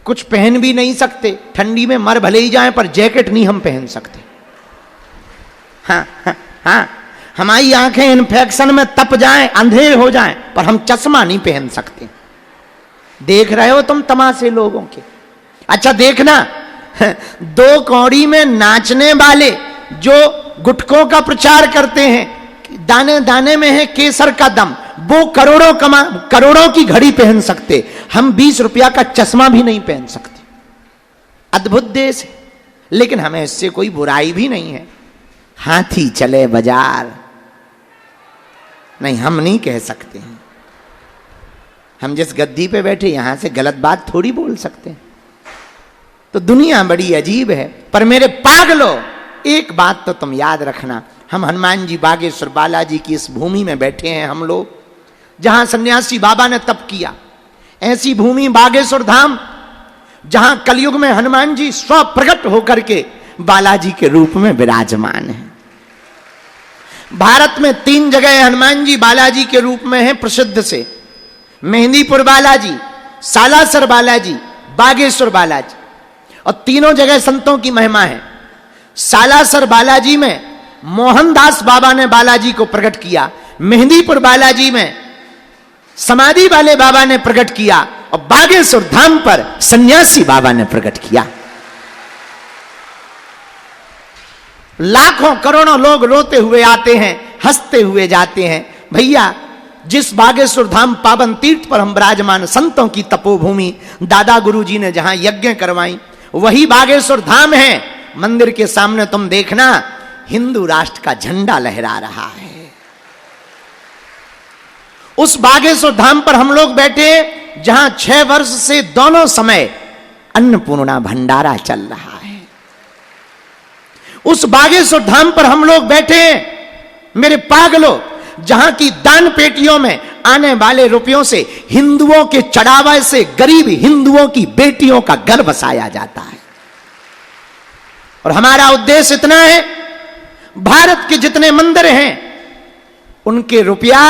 कुछ पहन भी नहीं सकते, ठंडी में मर भले ही जाएं पर जैकेट नहीं हम पहन सकते। हाँ हाँ हाँ, हमारी आंखें इन्फेक्शन में तप जाएं, अंधेर हो जाएं, पर हम चश्मा नहीं पहन सकते। देख रहे हो तुम तमाशे लोगों के। अच्छा देखना, 2 कौड़ी में नाचने वाले जो गुटखों का प्रचार करते हैं, दाने दाने में है केसर का दम, वो करोड़ों की घड़ी पहन सकते, हम 20 रुपया का चश्मा भी नहीं पहन सकते। अद्भुत देश है, लेकिन हमें इससे कोई बुराई भी नहीं है। हाथी चले बाजार नहीं, हम नहीं कह सकते हैं। हम जिस गद्दी पे बैठे यहां से गलत बात थोड़ी बोल सकते हैं। तो दुनिया बड़ी अजीब है। पर मेरे पागलो, एक बात तो तुम याद रखना, हम हनुमान जी बागेश्वर बालाजी की इस भूमि में बैठे हैं हम लोग, जहां सन्यासी बाबा ने तप किया। ऐसी भूमि बागेश्वर धाम जहां कलयुग में हनुमान जी स्व प्रकट होकर के बालाजी के रूप में विराजमान है। भारत में 3 जगह हनुमान जी बालाजी के रूप में है प्रसिद्ध से, मेहंदीपुर बालाजी, सालासर बालाजी, बागेश्वर बालाजी। और तीनों जगह संतों की महिमा है। सालासर बालाजी में मोहनदास बाबा ने बालाजी को प्रकट किया, मेहंदीपुर बालाजी में समाधि वाले बाबा ने प्रकट किया, और बागेश्वर धाम पर सन्यासी बाबा ने प्रकट किया। लाखों करोड़ों लोग रोते हुए आते हैं, हंसते हुए जाते हैं। भैया, जिस बागेश्वर धाम पावन तीर्थ पर हम विराजमान, संतों की तपोभूमि, दादा गुरु जी ने जहां यज्ञ करवाई, वही बागेश्वर धाम है। मंदिर के सामने तुम देखना, हिंदू राष्ट्र का झंडा लहरा रहा है। उस बागेश्वर धाम पर हम लोग बैठे, जहां 6 वर्ष से दोनों समय अन्नपूर्णा भंडारा चल रहा है। उस बागेश्वर धाम पर हम लोग बैठे मेरे पागलों, जहां की दान पेटियों में आने वाले रुपयों से हिंदुओं के चढ़ावे से गरीब हिंदुओं की बेटियों का घर बसाया जाता है। और हमारा उद्देश्य इतना है, भारत के जितने मंदिर हैं उनके रुपया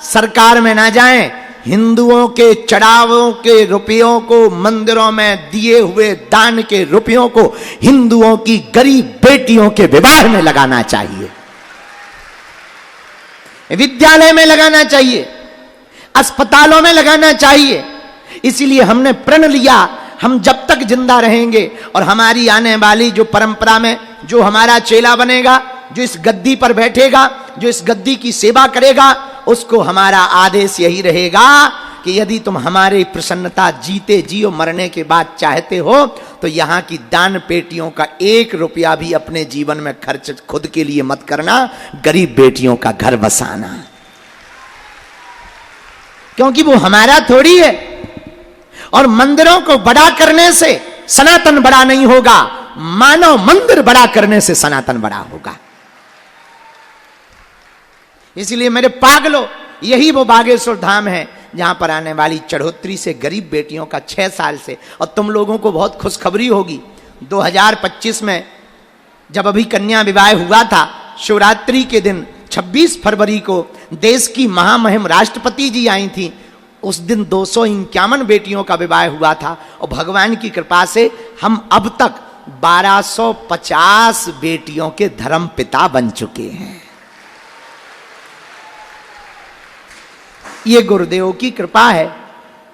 सरकार में ना जाएं, हिंदुओं के चढ़ावों के रुपयों को, मंदिरों में दिए हुए दान के रुपयों को हिंदुओं की गरीब बेटियों के विवाह में लगाना चाहिए, विद्यालय में लगाना चाहिए, अस्पतालों में लगाना चाहिए। इसीलिए हमने प्रण लिया, हम जब तक जिंदा रहेंगे और हमारी आने वाली जो परंपरा में जो हमारा चेला बनेगा, जो इस गद्दी पर बैठेगा, जो इस गद्दी की सेवा करेगा, उसको हमारा आदेश यही रहेगा कि यदि तुम हमारी प्रसन्नता जीते जी और मरने के बाद चाहते हो, तो यहां की दान पेटियों का 1 रुपया भी अपने जीवन में खर्च खुद के लिए मत करना, गरीब बेटियों का घर बसाना, क्योंकि वो हमारा थोड़ी है। और मंदिरों को बड़ा करने से सनातन बड़ा नहीं होगा, मानव मंदिर बड़ा करने से सनातन बड़ा होगा। इसलिए मेरे पागलों, यही वो बागेश्वर धाम है जहां पर आने वाली चढ़ोतरी से गरीब बेटियों का 6 साल से, और तुम लोगों को बहुत खुशखबरी होगी, 2025 में जब अभी कन्या विवाह हुआ था, शिवरात्रि के दिन 26 फरवरी को देश की महामहिम राष्ट्रपति जी आई थी। उस दिन 251 बेटियों का विवाह हुआ था, और भगवान की कृपा से हम अब तक 1250 बेटियों के धर्म पिता बन चुके हैं। ये गुरुदेव की कृपा है।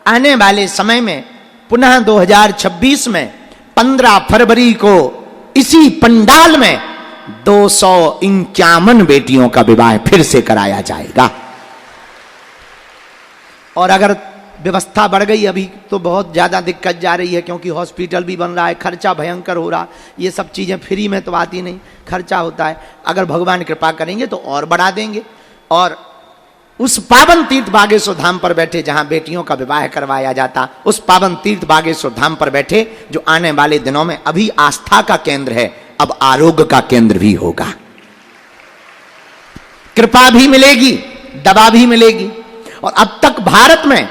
आने वाले समय में पुनः 2026 में 15 फरवरी को इसी पंडाल में 251 बेटियों का विवाह फिर से कराया जाएगा। और अगर व्यवस्था बढ़ गई, अभी तो बहुत ज्यादा दिक्कत जा रही है, क्योंकि हॉस्पिटल भी बन रहा है, खर्चा भयंकर हो रहा, ये सब चीजें फ्री में तो आती नहीं, खर्चा होता है। अगर भगवान कृपा करेंगे तो और बढ़ा देंगे। और उस पावन तीर्थ बागेश्वर धाम पर बैठे जहां बेटियों का विवाह करवाया जाता, उस पावन तीर्थ बागेश्वर धाम पर बैठे, जो आने वाले दिनों में अभी आस्था का केंद्र है, अब आरोग्य का केंद्र भी होगा। कृपा भी मिलेगी, दवा भी मिलेगी। और अब तक भारत में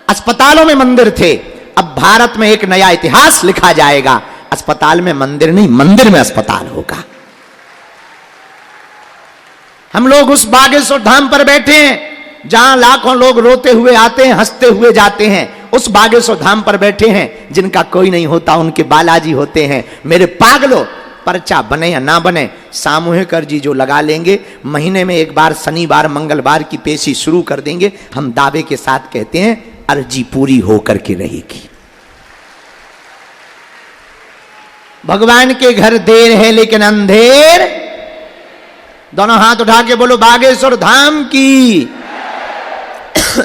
अस्पतालों में मंदिर थे, अब भारत में एक नया इतिहास लिखा जाएगा। अस्पताल में मंदिर नहीं, मंदिर में अस्पताल होगा। हम लोग उस बागेश्वर धाम पर बैठे हैं जहां लाखों लोग रोते हुए आते हैं, हंसते हुए जाते हैं। उस बागेश्वर धाम पर बैठे हैं जिनका कोई नहीं होता, उनके बालाजी होते हैं। मेरे पागलों, पर्चा बने या ना बने, सामूहिक अर्जी जो लगा लेंगे, महीने में एक बार शनिवार मंगलवार की पेशी शुरू कर देंगे। हम दावे के साथ कहते हैं अर्जी पूरी होकर के रहेगी। भगवान के घर देर है लेकिन अंधेर। दोनों हाथ उठा के बोलो बागेश्वर धाम की,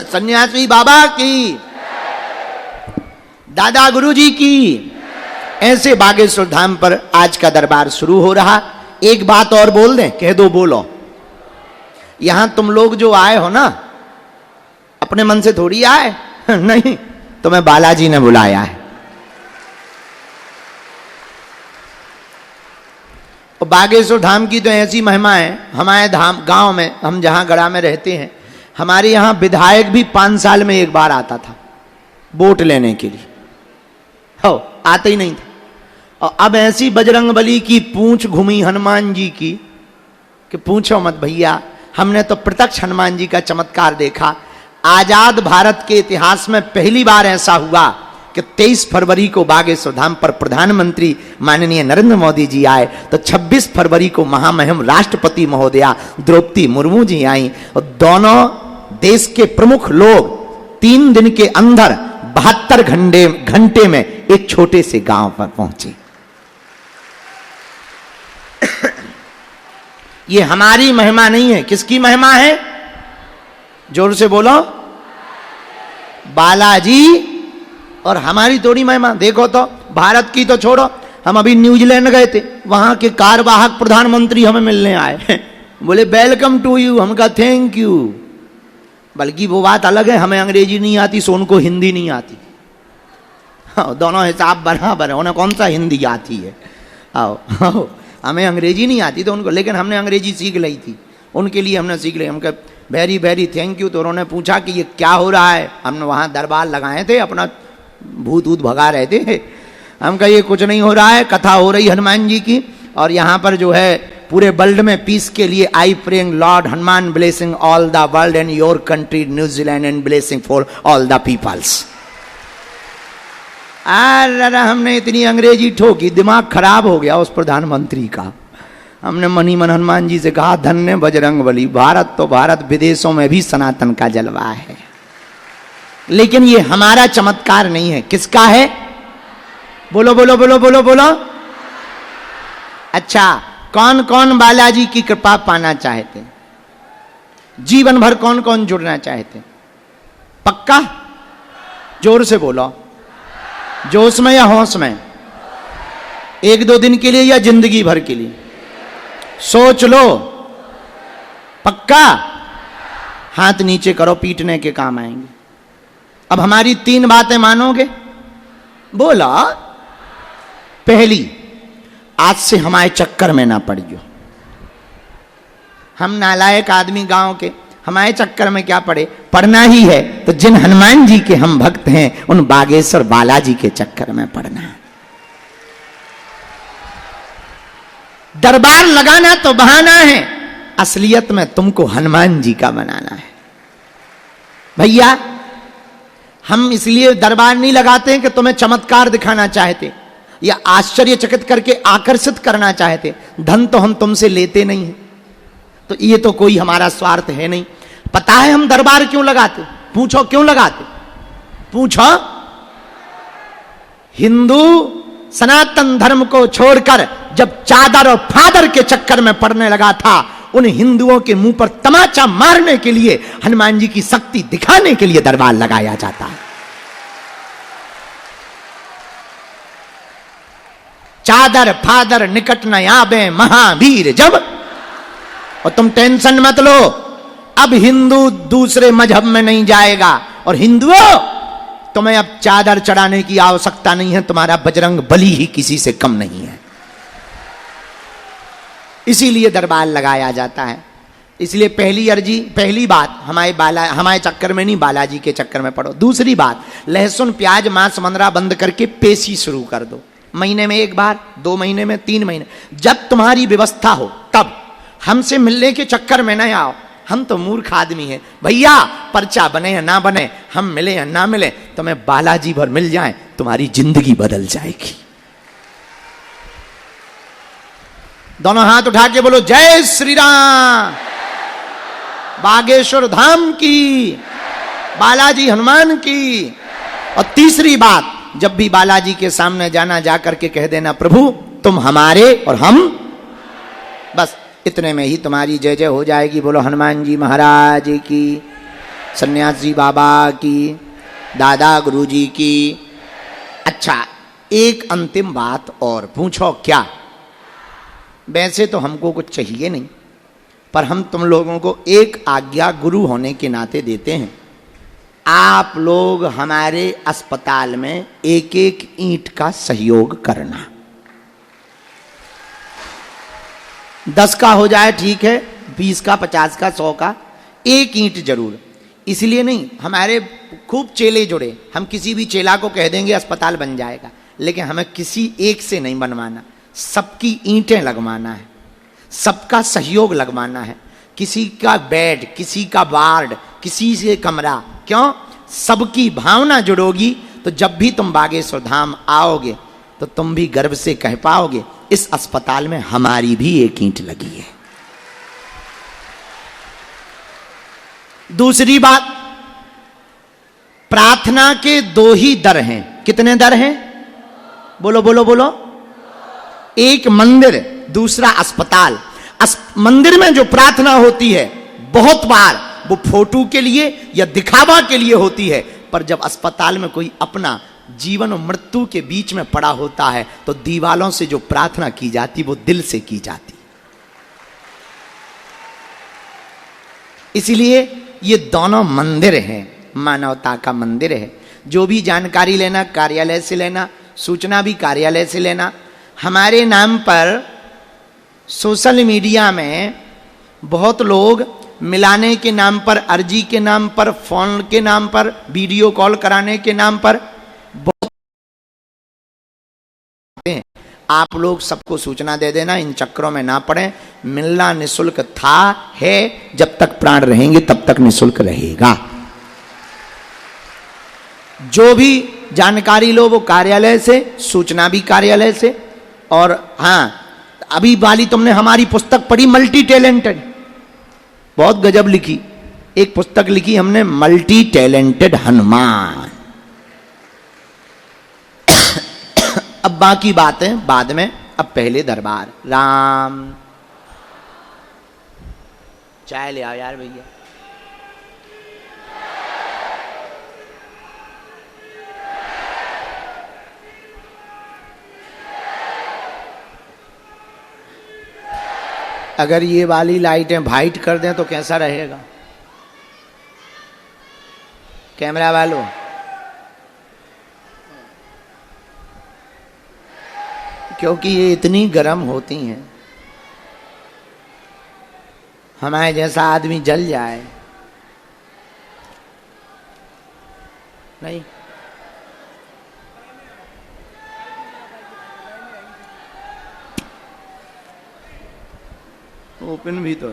सन्यासी बाबा की, दादा गुरुजी की। ऐसे बागेश्वर धाम पर आज का दरबार शुरू हो रहा। एक बात और बोल दें, कह दो, बोलो। यहां तुम लोग जो आए हो ना, अपने मन से थोड़ी आए नहीं, तुम्हें बालाजी ने बुलाया है। और बागेश्वर धाम की तो ऐसी महिमा है, हमारे धाम गांव में, हम जहां गढ़ा में रहते हैं, हमारे यहां विधायक भी 5 साल में एक बार आता था वोट लेने के लिए। हो, आते ही नहीं था। और अब ऐसी बजरंगबली की पूंछ घूमी हनुमान जी की कि पूछो मत भैया। हमने तो प्रत्यक्ष हनुमान जी का चमत्कार देखा। आजाद भारत के इतिहास में पहली बार ऐसा हुआ कि 23 फरवरी को बागेश्वर धाम पर प्रधानमंत्री माननीय नरेंद्र मोदी जी आए, तो 26 फरवरी को महामहिम राष्ट्रपति महोदया द्रौपदी मुर्मू जी आई। और दोनों देश के प्रमुख लोग 3 दिन के अंदर 72 घंटे में एक छोटे से गांव पर पहुंचे। ये हमारी महिमा नहीं है, किसकी महिमा है? जोर से बोलो, बालाजी और हमारी थोड़ी महिमा। देखो तो, भारत की तो छोड़ो, हम अभी न्यूजीलैंड गए थे, वहां के कार्यवाहक प्रधानमंत्री हमें मिलने आए बोले वेलकम टू यू। हम कहा थैंक यू। बल्कि वो बात अलग है, हमें अंग्रेजी नहीं आती, सो उनको हिंदी नहीं आती। हाँ, दोनों हिसाब बराबर है। उन्हें कौन सा हिंदी आती है? आओ, आओ, हमें अंग्रेजी नहीं आती तो उनको, लेकिन हमने अंग्रेजी सीख ली थी, उनके लिए हमने सीख ली। हम कहा वेरी वेरी थैंक यू। तो उन्होंने पूछा कि ये क्या हो रहा है? हमने वहाँ दरबार लगाए थे, अपना भूत ऊत भगा रहे थे। हम कहा ये कुछ नहीं हो रहा है, कथा हो रही हनुमान जी की, और यहाँ पर जो है पूरे वर्ल्ड में पीस के लिए I praying lord Hanuman blessing all the world and your country New Zealand and blessing for all the peoples. अरे हमने इतनी अंग्रेजी ठोकी, दिमाग खराब हो गया उस प्रधानमंत्री का। हमने मनी मन हनुमान जी से कहा धन्य बजरंगबली, भारत तो भारत, विदेशों में भी सनातन का जलवा है। लेकिन ये हमारा चमत्कार नहीं है, किसका है? बोलो बोलो बोलो बोलो बोलो। अच्छा, कौन कौन बालाजी की कृपा पाना चाहते? जीवन भर कौन कौन जुड़ना चाहते? पक्का? जोर से बोलो। जोश में या होश में? 1-2 दिन के लिए या जिंदगी भर के लिए? सोच लो। पक्का? हाथ नीचे करो, पीटने के काम आएंगे। अब हमारी 3 बातें मानोगे? बोला। पहली, आज से हमारे चक्कर में ना पड़ियो। हम नालायक आदमी गांव के, हमारे चक्कर में क्या पड़े? पढ़ना ही है तो जिन हनुमान जी के हम भक्त हैं उन बागेश्वर बालाजी के चक्कर में पढ़ना है। दरबार लगाना तो बहाना है, असलियत में तुमको हनुमान जी का बनाना है। भैया, हम इसलिए दरबार नहीं लगाते हैं कि तुम्हें चमत्कार दिखाना चाहते या आश्चर्यचकित करके आकर्षित करना चाहते। धन तो हम तुमसे लेते नहीं हैं, तो ये तो कोई हमारा स्वार्थ है नहीं। पता है हम दरबार क्यों लगाते? पूछो क्यों लगाते? पूछो। हिंदू सनातन धर्म को छोड़कर जब चादर और फादर के चक्कर में पड़ने लगा था, उन हिंदुओं के मुंह पर तमाचा मारने के लिए, हनुमान जी की शक्ति दिखाने के लिए दरबार लगाया जाता है। चादर फादर निकट न आवे महावीर जब। और तुम टेंशन मत लो, अब हिंदू दूसरे मजहब में नहीं जाएगा। और हिंदुओं, तुम्हें अब चादर चढ़ाने की आवश्यकता नहीं है, तुम्हारा बजरंग बली ही किसी से कम नहीं है। इसीलिए दरबार लगाया जाता है। इसलिए पहली अर्जी, पहली बात, हमारे चक्कर में नहीं, बालाजी के चक्कर में पड़ो। दूसरी बात, लहसुन प्याज मांस मंदरा बंद करके पेशी शुरू कर दो। महीने में 1 बार, 2 महीने में, 3 महीने, जब तुम्हारी व्यवस्था हो तब। हमसे मिलने के चक्कर में न आओ। हम तो मूर्ख आदमी हैं भैया, पर्चा बने या ना बने, हम मिले या ना मिले, तुम्हें बालाजी भर मिल जाए, तुम्हारी जिंदगी बदल जाएगी। दोनों हाथ उठा के बोलो जय श्री राम, बागेश्वर धाम की, बालाजी हनुमान की। और तीसरी बात, जब भी बालाजी के सामने जाना, जाकर के कह देना प्रभु तुम हमारे और हम, बस इतने में ही तुम्हारी जय जय हो जाएगी। बोलो हनुमान जी महाराज की, सन्यासी बाबा की, दादा गुरु जी की। अच्छा, एक अंतिम बात और पूछो क्या? वैसे तो हमको कुछ चाहिए नहीं, पर हम तुम लोगों को एक आज्ञा गुरु होने के नाते देते हैं। आप लोग हमारे अस्पताल में एक एक ईंट का सहयोग करना। 10 का हो जाए ठीक है, 20 का, 50 का, 100 का, एक ईंट जरूर। इसलिए नहीं, हमारे खूब चेले जुड़े, हम किसी भी चेला को कह देंगे अस्पताल बन जाएगा, लेकिन हमें किसी एक से नहीं बनवाना, सबकी ईंटें लगवाना है, सबका सहयोग लगवाना है। किसी का बेड, किसी का वार्ड, किसी से कमरा, क्यों? सबकी भावना जुड़ोगी तो जब भी तुम बागेश्वर धाम आओगे तो तुम भी गर्व से कह पाओगे इस अस्पताल में हमारी भी एक ईंट लगी है। दूसरी बात, प्रार्थना के 2 ही दर हैं। कितने दर हैं? बोलो बोलो बोलो। एक मंदिर, दूसरा अस्पताल। मंदिर में जो प्रार्थना होती है बहुत बार वो फोटो के लिए या दिखावा के लिए होती है, पर जब अस्पताल में कोई अपना जीवन और मृत्यु के बीच में पड़ा होता है तो दीवालों से जो प्रार्थना की जाती वो दिल से की जाती। इसलिए ये दोनों मंदिर हैं, मानवता का मंदिर है। जो भी जानकारी लेना कार्यालय से लेना, सूचना भी कार्यालय से लेना। हमारे नाम पर सोशल मीडिया में बहुत लोग मिलाने के नाम पर, अर्जी के नाम पर, फोन के नाम पर, वीडियो कॉल कराने के नाम पर बहुत, आप लोग सबको सूचना दे देना, इन चक्रों में ना पड़े। मिलना निशुल्क था, है, जब तक प्राण रहेंगे तब तक निशुल्क रहेगा। जो भी जानकारी लो वो कार्यालय से, सूचना भी कार्यालय से। और हाँ, अभी वाली तुमने हमारी पुस्तक पढ़ी मल्टी टैलेंटेड, बहुत गजब लिखी। एक पुस्तक लिखी हमने मल्टी टैलेंटेड हनुमान। अब बाकी बातें बाद में, अब पहले दरबार राम। चाय ले आओ यार भैया। अगर ये वाली लाइटें वाइट कर दें तो कैसा रहेगा? कैमरा वालों, क्योंकि ये इतनी गर्म होती हैं, हमारे जैसा आदमी जल जाए नहीं। ओपन भी तो